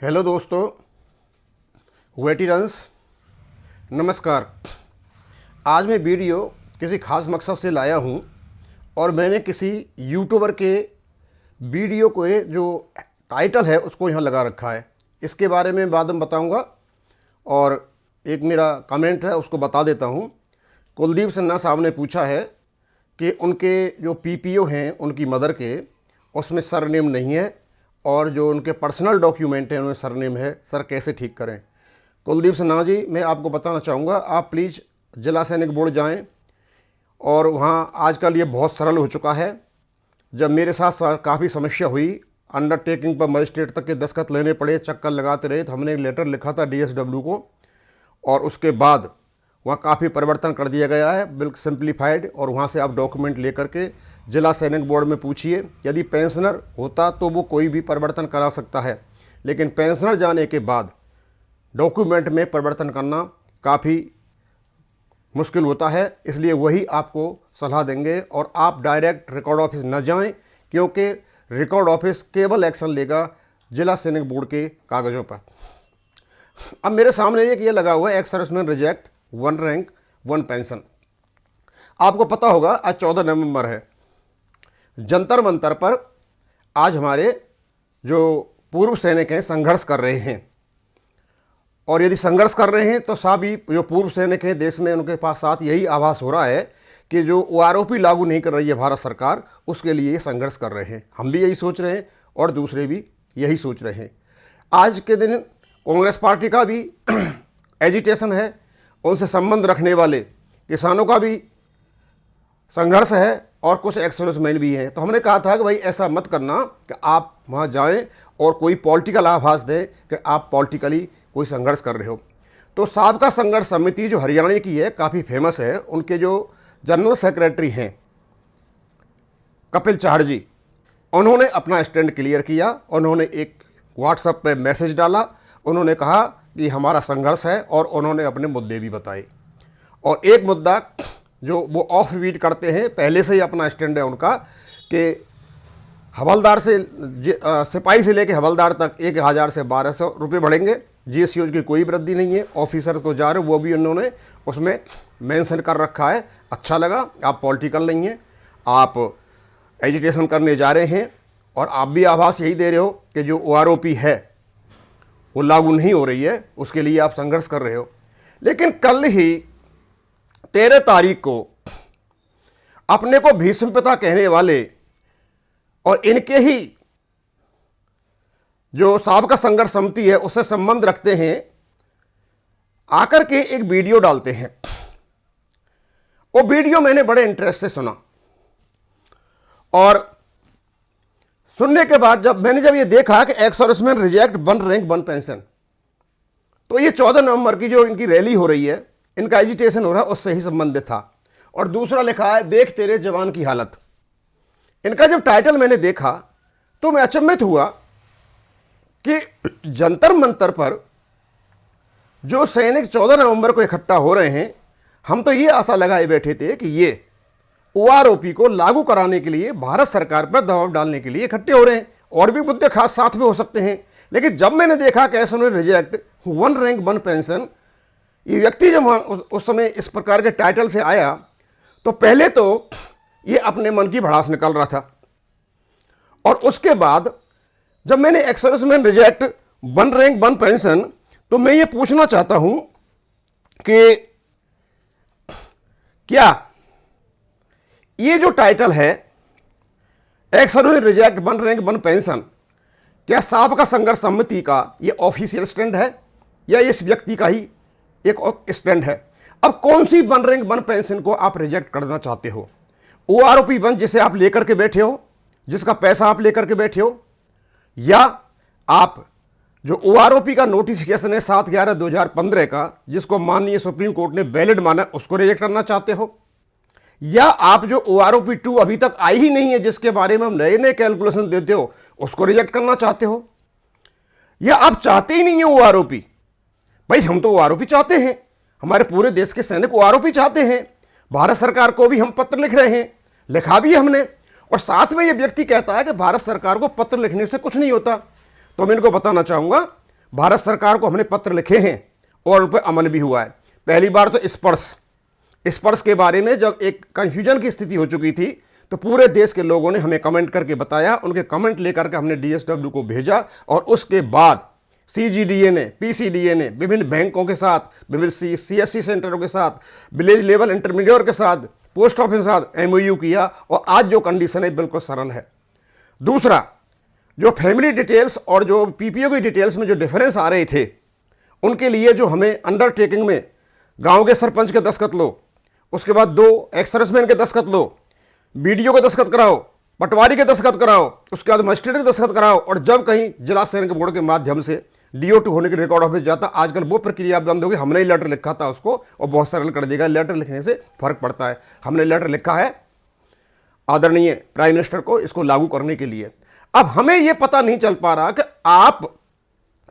Hello दोस्तों, वेटिरन्स, नमस्कार। आज मैं वीडियो किसी खास मकसद से लाया हूं और मैंने किसी यूट्यूबर के वीडियो को जो टाइटल है उसको यहाँ लगा रखा है। इसके बारे में बाद में बताऊंगा और एक मेरा कमेंट है उसको बता देता हूं। कुलदीप सिन्हा साहब ने पूछा है कि उनके जो पीपीओ हैं उनकी मदर के, उसमें सरनेम नहीं है और जो उनके पर्सनल डॉक्यूमेंट हैं उनमें सरनेम है। सर कैसे ठीक करें? कुलदीप सिन्हा जी, मैं आपको बताना चाहूँगा, आप प्लीज़ जिला सैनिक बोर्ड जाएं और वहाँ आजकल ये बहुत सरल हो चुका है। जब मेरे साथ काफ़ी समस्या हुई, अंडरटेकिंग पर मजिस्ट्रेट तक के दस्तखत लेने पड़े, चक्कर लगाते रहे, तो हमने एक लेटर लिखा था डीएसडब्ल्यू को और उसके बाद वहाँ काफ़ी परिवर्तन कर दिया गया है, बिल्कुल सिंप्लीफाइड। और वहाँ से आप डॉक्यूमेंट लेकर के जिला सैनिक बोर्ड में पूछिए। यदि पेंशनर होता तो वो कोई भी परिवर्तन करा सकता है, लेकिन पेंशनर जाने के बाद डॉक्यूमेंट में परिवर्तन करना काफ़ी मुश्किल होता है। इसलिए वही आपको सलाह देंगे और आप डायरेक्ट रिकॉर्ड ऑफिस न जाएं, क्योंकि रिकॉर्ड ऑफिस केवल एक्शन लेगा जिला सैनिक बोर्ड के कागज़ों पर। अब मेरे सामने एक ये लगा हुआ है, ex serviceman reject 1 rank 1 pension. आपको पता होगा आज 14 नवंबर है। जंतर मंतर पर आज हमारे जो पूर्व सैनिक हैं संघर्ष कर रहे हैं, और यदि संघर्ष कर रहे हैं तो सभी जो पूर्व सैनिक हैं देश में, उनके पास साथ यही आभास हो रहा है कि जो ओआरओपी लागू नहीं कर रही है भारत सरकार, उसके लिए ये संघर्ष कर रहे हैं। हम भी यही सोच रहे हैं और दूसरे भी यही सोच रहे हैं। आज के दिन कांग्रेस पार्टी का भी एजिटेशन है, उनसे संबंध रखने वाले किसानों का भी संघर्ष है और कुछ एक्स सर्विसमैन भी हैं। तो हमने कहा था कि भाई ऐसा मत करना कि आप वहाँ जाएं और कोई पॉलिटिकल आभास दें कि आप पॉलिटिकली कोई संघर्ष कर रहे हो। तो साबका संघर्ष समिति जो हरियाणा की है, काफ़ी फेमस है, उनके जो जनरल सेक्रेटरी हैं कपिल चाहड़ जी, उन्होंने अपना स्टैंड क्लियर किया। उन्होंने एक व्हाट्सएप पे मैसेज डाला, उन्होंने कहा कि हमारा संघर्ष है और उन्होंने अपने मुद्दे भी बताए। और एक मुद्दा जो वो ऑफ बीट करते हैं, पहले से ही अपना स्टैंड है उनका कि हवलदार से सिपाही से लेके हवलदार तक 1000 से 1200 रुपये बढ़ेंगे। जीएसयूज की कोई वृद्धि नहीं है। ऑफिसर को जा रहे वो भी उन्होंने उसमें मेंशन कर रखा है। अच्छा लगा, आप पॉलिटिकल नहीं हैं, आप एजिटेशन करने जा रहे हैं और आप भी आभास यही दे रहे हो कि जो ओआरओपी है वो लागू नहीं हो रही है, उसके लिए आप संघर्ष कर रहे हो। लेकिन कल ही 13 तारीख को अपने को भीष्म पिता कहने वाले और इनके ही जो साबका संघर्ष समिति है उससे संबंध रखते हैं, आकर के एक वीडियो डालते हैं। वो वीडियो मैंने बड़े इंटरेस्ट से सुना और सुनने के बाद जब ये देखा कि ex serviceman reject 1 rank 1 pension, तो ये 14 नवंबर की जो इनकी रैली हो रही है, इनका एजिटेशन हो रहा है, उससे ही संबंधित था। और दूसरा लिखा है, देख तेरे जवान की हालत। इनका जब टाइटल मैंने देखा तो मैं अचंभित हुआ कि जंतर मंतर पर जो सैनिक 14 नवंबर को इकट्ठा हो रहे हैं, हम तो ये आशा लगाए बैठे थे कि ये ओआरओपी को लागू कराने के लिए भारत सरकार पर दबाव डालने के लिए इकट्ठे हो रहे हैं, और भी मुद्दे खास साथ में हो सकते हैं। लेकिन जब मैंने देखा कि ऐसा रिजेक्ट 1 रैंक 1 पेंशन, ये व्यक्ति जब उस समय इस प्रकार के टाइटल से आया तो पहले तो ये अपने मन की भड़ास निकाल रहा था, और उसके बाद जब मैंने ex serviceman reject 1 rank 1 pension, तो मैं ये पूछना चाहता हूं कि क्या ये जो टाइटल है ex serviceman reject 1 rank 1 pension, क्या साबका संघर्ष समिति का ये ऑफिशियल स्टैंड है या इस व्यक्ति का ही एक स्टैंड है? अब कौन सी 1 रैंक 1 पेंशन को आप रिजेक्ट करना चाहते हो? ओआरओपी 1 जिसे आप लेकर के बैठे हो, जिसका पैसा आप लेकर के बैठे हो, या आप जो ओआरओपी का नोटिफिकेशन है 7/11/2015 का, जिसको माननीय सुप्रीम कोर्ट ने वैलिड माना, उसको रिजेक्ट करना चाहते हो? या आप जो ओआरओपी 2 अभी तक आई ही नहीं है, जिसके बारे में हम नए नए कैलकुलेशन देते हो, उसको रिजेक्ट करना चाहते हो? या आप चाहते ही नहीं है ओआरओपी? भाई हम तो ओआरओपी चाहते हैं, हमारे पूरे देश के सैनिक ओआरओपी चाहते हैं। भारत सरकार को भी हम पत्र लिख रहे हैं, लिखा भी हमने, और साथ में ये व्यक्ति कहता है कि भारत सरकार को पत्र लिखने से कुछ नहीं होता। तो मैं इनको बताना चाहूँगा भारत सरकार को हमने पत्र लिखे हैं और उन पर अमल भी हुआ है। पहली बार तो स्पर्श के बारे में जब एक कन्फ्यूजन की स्थिति हो चुकी थी तो पूरे देश के लोगों ने हमें कमेंट करके बताया, उनके कमेंट लेकर के हमने DSW को भेजा और उसके बाद CGDA ने, PCDA ने विभिन्न बैंकों के साथ, विभिन्न CSC सेंटरों के साथ, विलेज लेवल इंटरमीडिएट के साथ, पोस्ट ऑफिस के साथ MOU किया और आज जो कंडीशन है बिल्कुल सरल है। दूसरा, जो फैमिली डिटेल्स और जो PPO की डिटेल्स में जो डिफरेंस आ रहे थे उनके लिए जो हमें अंडरटेकिंग में गांव के सरपंच के दस्तखत लो, उसके बाद 2 एक्स सर्विसमैन के दस्तखत लो, BDO के दस्तखत कराओ, पटवारी के दस्तखत कराओ, उसके बाद मजिस्ट्रेट के दस्तखत कराओ और जब कहीं जिला सैनिक बोर्ड के माध्यम से DO2 होने के रिकॉर्ड ऑफिस जाता, आजकल वो प्रक्रिया बंद होगी। हमने ही लेटर लिखा था उसको और बहुत सरल कर देगा। लेटर लिखने से फर्क पड़ता है। हमने लेटर लिखा है आदरणीय प्राइम मिनिस्टर को इसको लागू करने के लिए। अब हमें यह पता नहीं चल पा रहा कि आप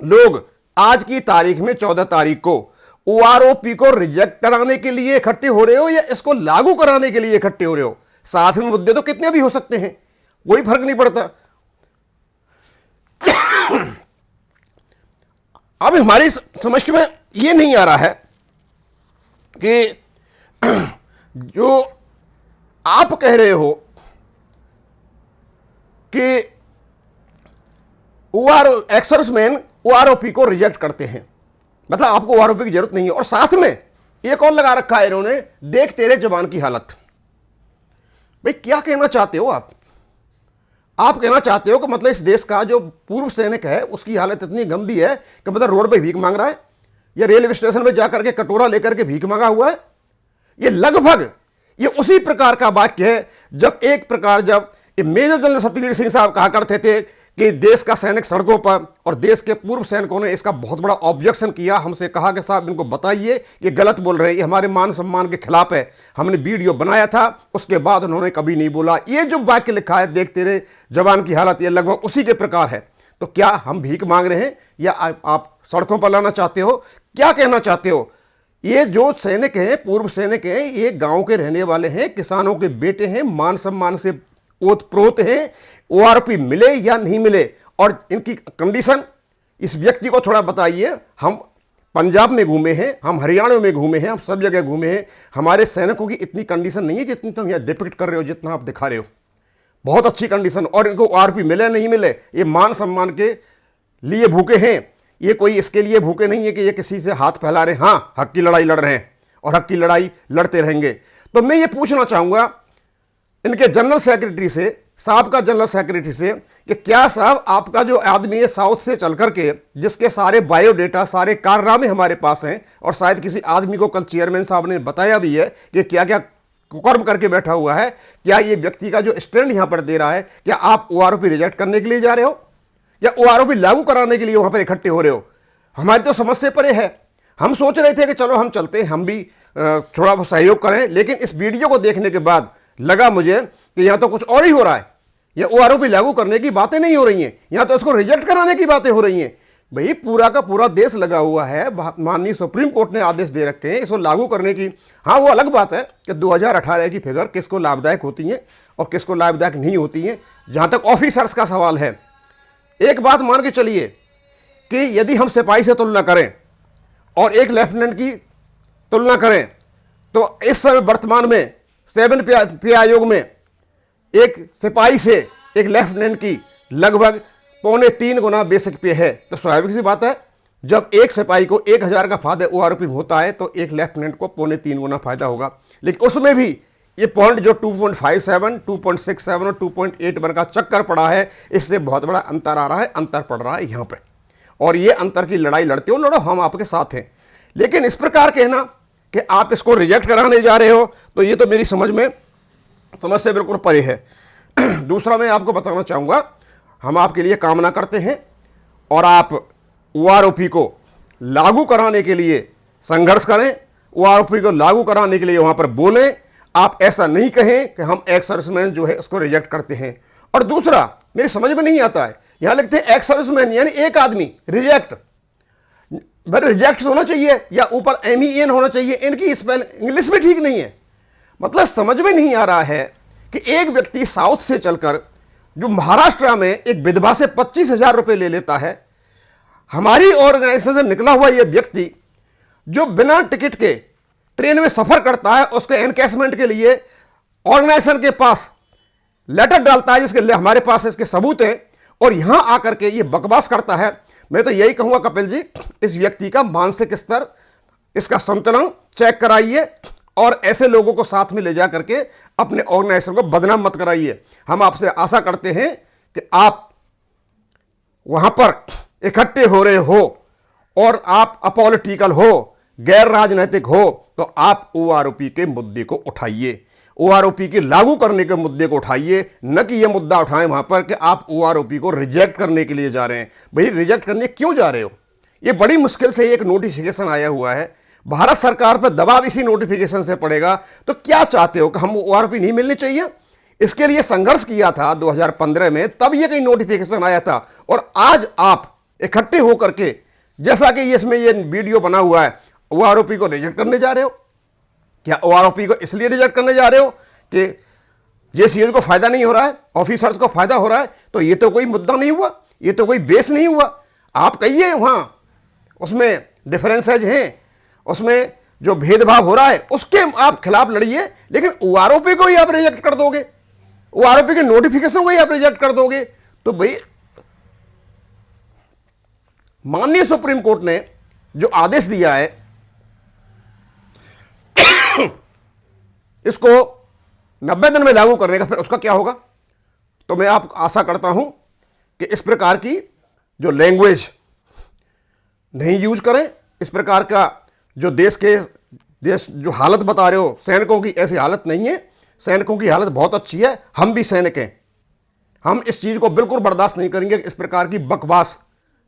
लोग आज की तारीख में 14 तारीख को OROP को रिजेक्ट कराने के लिए इकट्ठे हो रहे हो या इसको लागू कराने के लिए इकट्ठे हो रहे हो। साथ में मुद्दे तो कितने भी हो सकते हैं, कोई फर्क नहीं पड़ता। अब हमारी समझ में ये नहीं आ रहा है कि जो आप कह रहे हो कि एक्स सर्विसमैन OROP को रिजेक्ट करते हैं, मतलब आपको OROP की जरूरत नहीं है, और साथ में एक और लगा रखा है इन्होंने, देख तेरे जवान की हालत। भाई क्या कहना चाहते हो आप कहना चाहते हो कि मतलब इस देश का जो पूर्व सैनिक है उसकी हालत इतनी गंदी है कि मतलब रोड पे भीख मांग रहा है या रेलवे स्टेशन पे जाकर के कटोरा लेकर के भीख मांगा हुआ है। ये लगभग ये उसी प्रकार का वाक्य है जब एक प्रकार जब मेजर जनरल सत्यवीर सिंह साहब कहा करते थे कि देश का सैनिक सड़कों पर, और देश के पूर्व सैनिकों ने इसका बहुत बड़ा ऑब्जेक्शन किया, हमसे कहा कि साहब इनको बताइए ये गलत बोल रहे हैं, ये हमारे मान सम्मान के खिलाफ है। हमने वीडियो बनाया था, उसके बाद उन्होंने कभी नहीं बोला। ये जो वाक्य लिखा है देख तेरे जवान की हालत, ये लगभग उसी के प्रकार है। तो क्या हम भीख मांग रहे हैं या आप सड़कों पर लाना चाहते हो, क्या कहना चाहते हो? ये जो सैनिक हैं, पूर्व सैनिक हैं, ये गांव के रहने वाले हैं, किसानों के बेटे हैं, मान सम्मान से ओत प्रोत हैं। ORP मिले या नहीं मिले और इनकी कंडीशन इस व्यक्ति को थोड़ा बताइए। हम पंजाब में घूमे हैं, हम हरियाणा में घूमे हैं, हम सब जगह घूमे हैं। हमारे सैनिकों की इतनी कंडीशन नहीं है जितनी तुम यहाँ डिपिक्ट कर रहे हो, जितना आप दिखा रहे हो। बहुत अच्छी कंडीशन, और इनको ORP मिले नहीं मिले, ये मान सम्मान के लिए भूखे हैं। ये कोई इसके लिए भूखे नहीं है कि ये किसी से हाथ फैला रहे हैं। हाँ, हक की लड़ाई लड़ रहे हैं और हक की लड़ाई लड़ते रहेंगे। तो मैं ये पूछना चाहूँगा इनके जनरल सेक्रेटरी से, साहब का जनरल सेक्रेटरी से, कि क्या साहब आपका जो आदमी है साउथ से चल करके, जिसके सारे बायोडेटा, सारे कारनामे हमारे पास हैं, और शायद किसी आदमी को कल चेयरमैन साहब ने बताया भी है कि क्या क्या कुकर्म करके बैठा हुआ है, क्या ये व्यक्ति का जो स्टैंड यहाँ पर दे रहा है, क्या आप ORP रिजेक्ट करने के लिए जा रहे हो या ORP लागू कराने के लिए वहाँ पर इकट्ठे हो रहे हो? हमारी तो समझ से परे है। हम सोच रहे थे कि चलो हम चलते हैं, हम भी थोड़ा सहयोग करें, लेकिन इस वीडियो को देखने के बाद लगा मुझे कि यहाँ तो कुछ और ही हो रहा है। यह ORP लागू करने की बातें नहीं हो रही हैं, यहाँ तो इसको रिजेक्ट कराने की बातें हो रही हैं। भाई पूरा का पूरा देश लगा हुआ है, माननीय सुप्रीम कोर्ट ने आदेश दे रखे हैं इसको लागू करने की। हाँ, वो अलग बात है कि 2018 की फिगर किसको लाभदायक होती हैं और किसको लाभदायक नहीं होती हैं। जहाँ तक ऑफिसर्स का सवाल है, एक बात मान के चलिए कि यदि हम सिपाही से तुलना करें और एक लेफ्टिनेंट की तुलना करें तो इस समय वर्तमान में 7 पे आयोग में एक सिपाही से एक लेफ्टिनेंट की लगभग 2.25 गुना बेसिक पे है। तो स्वाभाविक सी बात है, जब एक सिपाही को 1000 का फायदा ORP होता है तो एक लेफ्टिनेंट को 2.25 गुना फायदा होगा। लेकिन उसमें भी ये पॉइंट जो 2.57, 2.67 और 2.81 का चक्कर पड़ा है, इससे बहुत बड़ा अंतर आ रहा है, अंतर पड़ रहा है यहाँ पे। और ये अंतर की लड़ाई लड़ते हो, लड़ो, हम आपके साथ हैं। लेकिन इस प्रकार कहना कि आप इसको रिजेक्ट कराने जा रहे हो, तो ये तो मेरी समझ से बिल्कुल परे है। दूसरा मैं आपको बताना चाहूँगा, हम आपके लिए कामना करते हैं और आप ORP को लागू कराने के लिए संघर्ष करें, ORP को लागू कराने के लिए वहाँ पर बोलें। आप ऐसा नहीं कहें कि हम एक्स सर्विसमैन जो है उसको रिजेक्ट करते हैं। और दूसरा मेरी समझ में नहीं आता है, यहाँ लिखते हैं एक्स सर्विसमैन यानी एक आदमी रिजेक्ट, रिजेक्ट होना चाहिए या ऊपर MEN होना चाहिए। इनकी स्पेल इंग्लिश में ठीक नहीं है। मतलब समझ में नहीं आ रहा है कि एक व्यक्ति साउथ से चलकर जो महाराष्ट्र में एक विधवा से 25,000 रुपये ले लेता है, हमारी ऑर्गेनाइजेशन से निकला हुआ ये व्यक्ति जो बिना टिकट के ट्रेन में सफर करता है, उसके एनकैशमेंट के लिए ऑर्गेनाइजेशन के पास लेटर डालता है जिसके लिए हमारे पास इसके सबूत हैं, और यहां आकर के ये बकवास करता है। मैं तो यही कहूंगा कपिल जी, इस व्यक्ति का मानसिक स्तर, इसका संतुलन चेक कराइए और ऐसे लोगों को साथ में ले जा करके अपने ऑर्गेनाइजेशन को बदनाम मत कराइए। हम आपसे आशा करते हैं कि आप वहां पर इकट्ठे हो रहे हो और आप अपॉलिटिकल हो, गैर राजनीतिक हो, तो आप ओआरओपी के मुद्दे को उठाइए, ओआरओपी के लागू करने के मुद्दे को उठाइए, न कि यह मुद्दा उठाएं वहां पर कि आप ओआरओपी को रिजेक्ट करने के लिए जा रहे हैं। भाई रिजेक्ट करने क्यों जा रहे हो? ये बड़ी मुश्किल से एक नोटिफिकेशन आया हुआ है, भारत सरकार पर दबाव इसी नोटिफिकेशन से पड़ेगा। तो क्या चाहते हो कि हम ओआरओपी नहीं मिलनी चाहिए? इसके लिए संघर्ष किया था 2015 में, तब ये कहीं नोटिफिकेशन आया था, और आज आप इकट्ठे होकर के, जैसा कि इसमें ये वीडियो बना हुआ है, ओआरओपी को रिजेक्ट करने जा रहे हो। क्या ओआरओपी को इसलिए रिजेक्ट करने जा रहे हो कि जेसीएल को फायदा नहीं हो रहा है, ऑफिसर्स को फायदा हो रहा है? तो ये तो कोई मुद्दा नहीं हुआ, ये तो कोई बेस नहीं हुआ। आप कहिए वहां उसमें डिफरेंसेज हैं, उसमें जो भेदभाव हो रहा है उसके आप खिलाफ लड़िए, लेकिन ओआरओपी को ही आप रिजेक्ट कर दोगे, ओआरओपी के नोटिफिकेशन को ही आप रिजेक्ट कर दोगे। तो भाई माननीय सुप्रीम कोर्ट ने जो आदेश दिया है इसको 90 दिन में लागू करने का, फिर उसका क्या होगा? तो मैं आप आशा करता हूं कि इस प्रकार की जो लैंग्वेज नहीं यूज करें, इस प्रकार का जो देश जो हालत बता रहे हो, सैनिकों की ऐसी हालत नहीं है, सैनिकों की हालत बहुत अच्छी है, हम भी सैनिक हैं। हम इस चीज को बिल्कुल बर्दाश्त नहीं करेंगे कि इस प्रकार की बकवास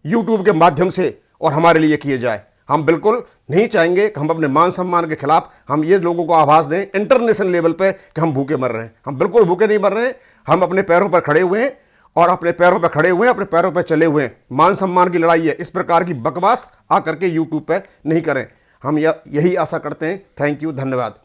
यूट्यूब के माध्यम से और हमारे लिए किए जाए। हम बिल्कुल नहीं चाहेंगे कि हम अपने मान सम्मान के खिलाफ हम ये लोगों को आभास दें इंटरनेशनल लेवल पे कि हम भूखे मर रहे हैं। हम बिल्कुल भूखे नहीं मर रहे हैं, हम अपने पैरों पर खड़े हुए हैं, और अपने पैरों पर खड़े हुए हैं, अपने पैरों पर चले हुए हैं। मान सम्मान की लड़ाई है, इस प्रकार की बकवास आकर के यूट्यूब पे नहीं करें। हम यही आशा करते हैं। थैंक यू, धन्यवाद।